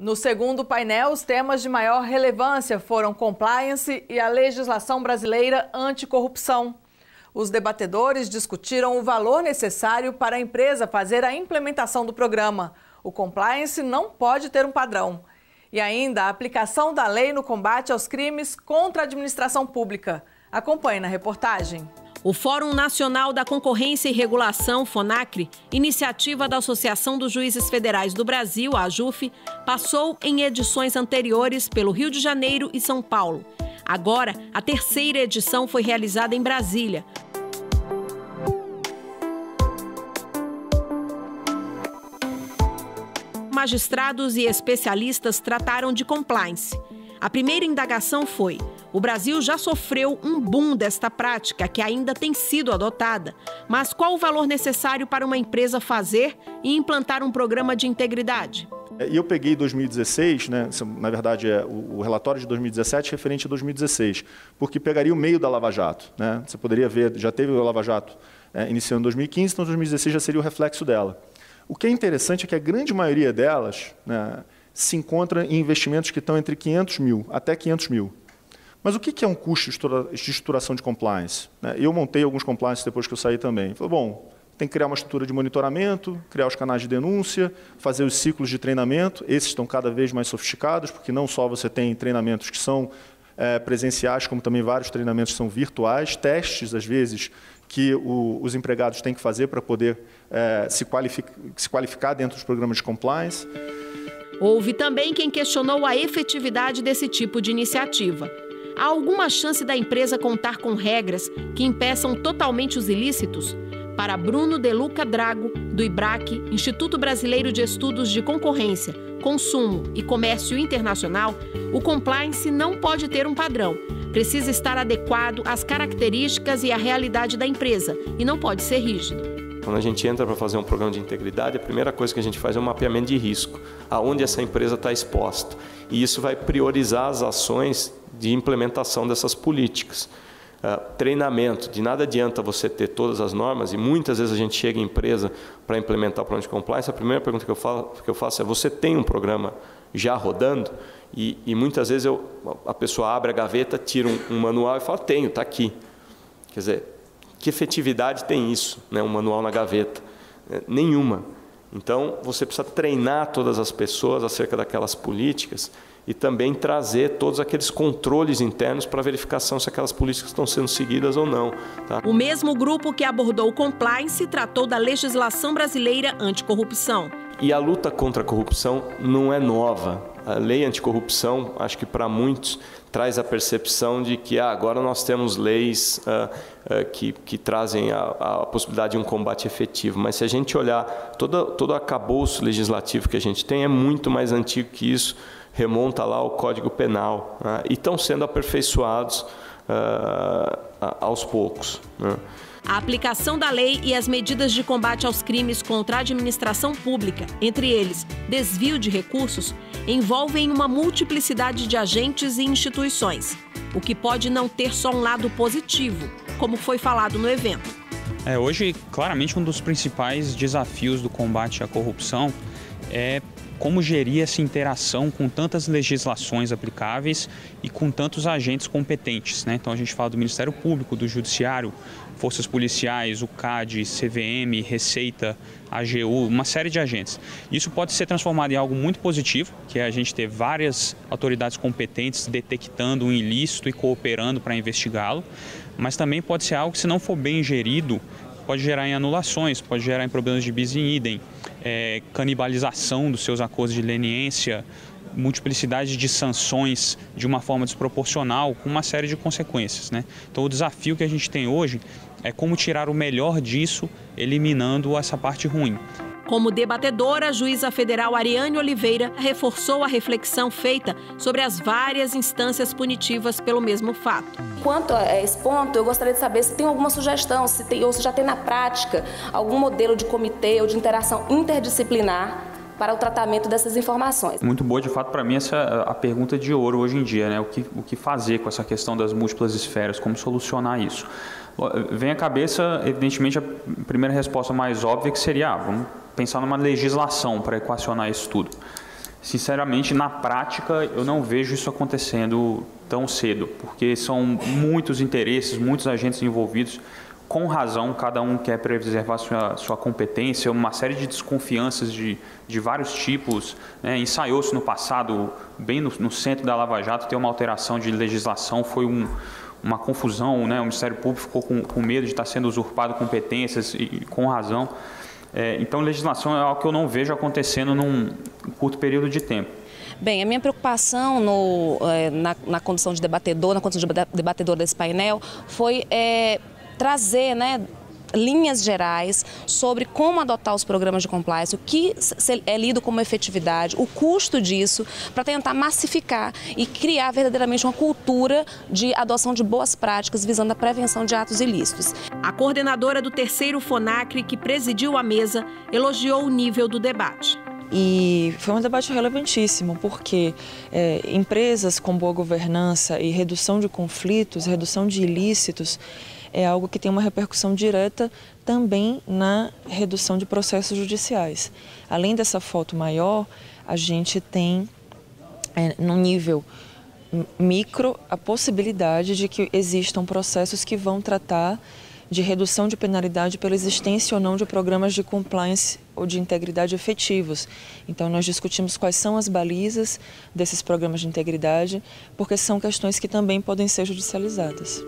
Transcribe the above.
No segundo painel, os temas de maior relevância foram compliance e a legislação brasileira anticorrupção. Os debatedores discutiram o valor necessário para a empresa fazer a implementação do programa. O compliance não pode ter um padrão. E ainda a aplicação da lei no combate aos crimes contra a administração pública. Acompanhe na reportagem. O Fórum Nacional da Concorrência e Regulação, FONACRE, iniciativa da Associação dos Juízes Federais do Brasil, a AJUF, passou em edições anteriores pelo Rio de Janeiro e São Paulo. Agora, a terceira edição foi realizada em Brasília. Magistrados e especialistas trataram de compliance. A primeira indagação foi: o Brasil já sofreu um boom desta prática que ainda tem sido adotada, mas qual o valor necessário para uma empresa fazer e implantar um programa de integridade? E eu peguei 2016, né, na verdade é o relatório de 2017 referente a 2016, porque pegaria o meio da Lava Jato, né? Você poderia ver, já teve o Lava Jato iniciando em 2015, então 2016 já seria o reflexo dela. O que é interessante é que a grande maioria delas, né, se encontra em investimentos que estão entre 500 mil até 500 mil. Mas o que é um custo de estruturação de compliance? Eu montei alguns compliance depois que eu saí também. Falei, bom, tem que criar uma estrutura de monitoramento, criar os canais de denúncia, fazer os ciclos de treinamento. Esses estão cada vez mais sofisticados, porque não só você tem treinamentos que são presenciais, como também vários treinamentos que são virtuais, testes, às vezes, que os empregados têm que fazer para poder se qualificar dentro dos programas de compliance. Houve também quem questionou a efetividade desse tipo de iniciativa. Há alguma chance da empresa contar com regras que impeçam totalmente os ilícitos? Para Bruno De Luca Drago, do IBRAC, Instituto Brasileiro de Estudos de Concorrência, Consumo e Comércio Internacional, o compliance não pode ter um padrão. Precisa estar adequado às características e à realidade da empresa e não pode ser rígido. Quando a gente entra para fazer um programa de integridade, a primeira coisa que a gente faz é um mapeamento de risco, aonde essa empresa está exposta. E isso vai priorizar as ações de implementação dessas políticas. Treinamento, de nada adianta você ter todas as normas, e muitas vezes a gente chega em empresa para implementar o programa de compliance, a primeira pergunta que eu faço é: você tem um programa já rodando? E muitas vezes a pessoa abre a gaveta, tira um manual e fala: tenho, está aqui. Quer dizer, que efetividade tem isso, né, um manual na gaveta? Nenhuma. Então, você precisa treinar todas as pessoas acerca daquelas políticas e também trazer todos aqueles controles internos para verificação se aquelas políticas estão sendo seguidas ou não. Tá? O mesmo grupo que abordou o compliance tratou da legislação brasileira anticorrupção. E a luta contra a corrupção não é nova. A lei anticorrupção, acho que para muitos, traz a percepção de que agora nós temos leis que trazem a possibilidade de um combate efetivo. Mas se a gente olhar todo o arcabouço legislativo que a gente tem, é muito mais antigo que isso, remonta lá ao Código Penal, né? E estão sendo aperfeiçoados aos poucos, né? A aplicação da lei e as medidas de combate aos crimes contra a administração pública, entre eles desvio de recursos, envolvem uma multiplicidade de agentes e instituições, o que pode não ter só um lado positivo, como foi falado no evento. Hoje, claramente, um dos principais desafios do combate à corrupção é como gerir essa interação com tantas legislações aplicáveis e com tantos agentes competentes, né? Então a gente fala do Ministério Público, do Judiciário, Forças Policiais, o CAD, CVM, Receita, AGU, uma série de agentes. Isso pode ser transformado em algo muito positivo, que é a gente ter várias autoridades competentes detectando um ilícito e cooperando para investigá-lo, mas também pode ser algo que, se não for bem gerido, pode gerar em anulações, pode gerar em problemas de bis in idem, canibalização dos seus acordos de leniência, multiplicidade de sanções de uma forma desproporcional, com uma série de consequências, né? Então o desafio que a gente tem hoje é como tirar o melhor disso, eliminando essa parte ruim. Como debatedora, a juíza federal Ariane Oliveira reforçou a reflexão feita sobre as várias instâncias punitivas pelo mesmo fato. Quanto a esse ponto, eu gostaria de saber se tem alguma sugestão, ou se já tem na prática algum modelo de comitê ou de interação interdisciplinar para o tratamento dessas informações. Muito boa, de fato, para mim, essa é a pergunta de ouro hoje em dia, né? O que fazer com essa questão das múltiplas esferas, como solucionar isso? Vem à cabeça, evidentemente, a primeira resposta mais óbvia, que seria, vamos pensar numa legislação para equacionar isso tudo. Sinceramente, na prática, eu não vejo isso acontecendo tão cedo, porque são muitos interesses, muitos agentes envolvidos. Com razão, cada um quer preservar sua competência, uma série de desconfianças de vários tipos. Né? Ensaiou-se no passado, bem no centro da Lava Jato, ter uma alteração de legislação, foi uma confusão, né? O Ministério Público ficou com medo de estar sendo usurpado competências e com razão. Então, legislação é algo que eu não vejo acontecendo num curto período de tempo. Bem, a minha preocupação na condição de debatedor, na condição de debatedor desse painel, foi trazer, né, linhas gerais sobre como adotar os programas de compliance, o que é lido como efetividade, o custo disso, para tentar massificar e criar verdadeiramente uma cultura de adoção de boas práticas visando a prevenção de atos ilícitos. A coordenadora do 3º FONACRE, que presidiu a mesa, elogiou o nível do debate. E foi um debate relevantíssimo, porque empresas com boa governança e redução de conflitos, redução de ilícitos, é algo que tem uma repercussão direta também na redução de processos judiciais. Além dessa foto maior, a gente tem, no nível micro, a possibilidade de que existam processos que vão tratar de redução de penalidade pela existência ou não de programas de compliance ou de integridade efetivos. Então, nós discutimos quais são as balizas desses programas de integridade, porque são questões que também podem ser judicializadas.